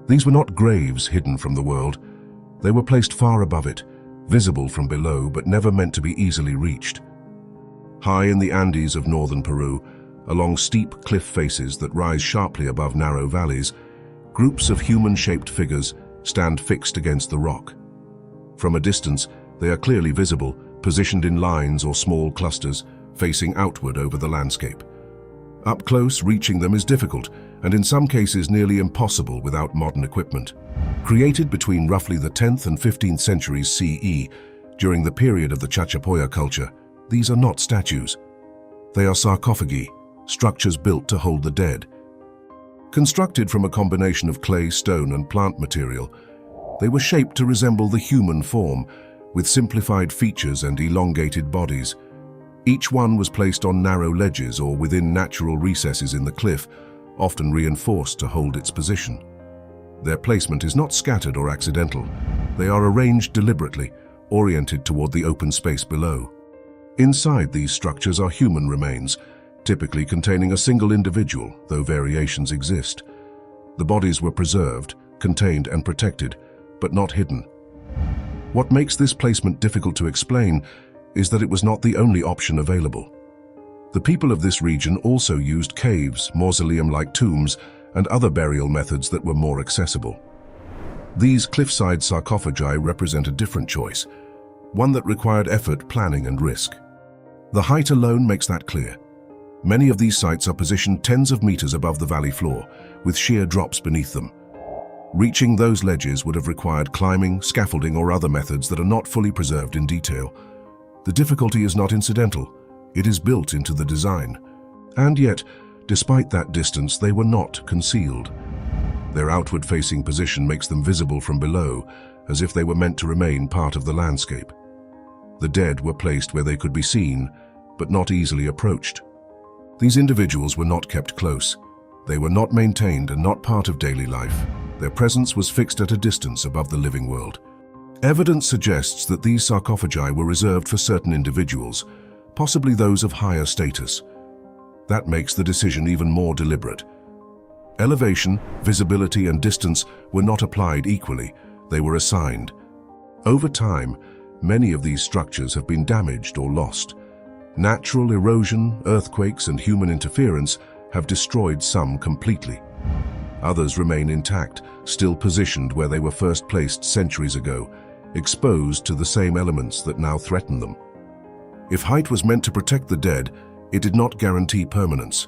These were not graves hidden from the world. They were placed far above it, visible from below but never meant to be easily reached. High in the Andes of northern Peru, along steep cliff faces that rise sharply above narrow valleys, groups of human-shaped figures stand fixed against the rock. From a distance, they are clearly visible, positioned in lines or small clusters, facing outward over the landscape. Up close, reaching them is difficult, and in some cases nearly impossible without modern equipment. Created between roughly the 10th and 15th centuries CE, during the period of the Chachapoya culture, these are not statues. They are sarcophagi, structures built to hold the dead. Constructed from a combination of clay, stone, and plant material, they were shaped to resemble the human form, with simplified features and elongated bodies. Each one was placed on narrow ledges or within natural recesses in the cliff, often reinforced to hold its position. Their placement is not scattered or accidental. They are arranged deliberately, oriented toward the open space below. Inside these structures are human remains, typically containing a single individual, though variations exist. The bodies were preserved, contained and protected, but not hidden. What makes this placement difficult to explain is that it was not the only option available. The people of this region also used caves, mausoleum-like tombs, and other burial methods that were more accessible. These cliffside sarcophagi represent a different choice, one that required effort, planning, and risk. The height alone makes that clear. Many of these sites are positioned tens of meters above the valley floor, with sheer drops beneath them. Reaching those ledges would have required climbing, scaffolding, or other methods that are not fully preserved in detail. The difficulty is not incidental, it is built into the design. And yet, despite that distance, they were not concealed. Their outward-facing position makes them visible from below, as if they were meant to remain part of the landscape. The dead were placed where they could be seen, but not easily approached. These individuals were not kept close. They were not maintained and not part of daily life. Their presence was fixed at a distance above the living world. Evidence suggests that these sarcophagi were reserved for certain individuals, possibly those of higher status. That makes the decision even more deliberate. Elevation, visibility, and distance were not applied equally. They were assigned. Over time, many of these structures have been damaged or lost. Natural erosion, earthquakes, and human interference have destroyed some completely. Others remain intact, still positioned where they were first placed centuries ago, exposed to the same elements that now threaten them. If height was meant to protect the dead, it did not guarantee permanence.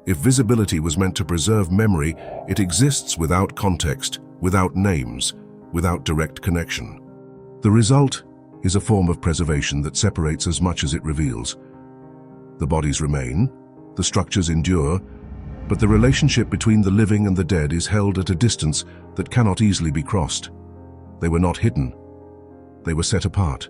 If visibility was meant to preserve memory, it exists without context, without names, without direct connection. The result is a form of preservation that separates as much as it reveals. The bodies remain, the structures endure, but the relationship between the living and the dead is held at a distance that cannot easily be crossed. They were not hidden. They were set apart.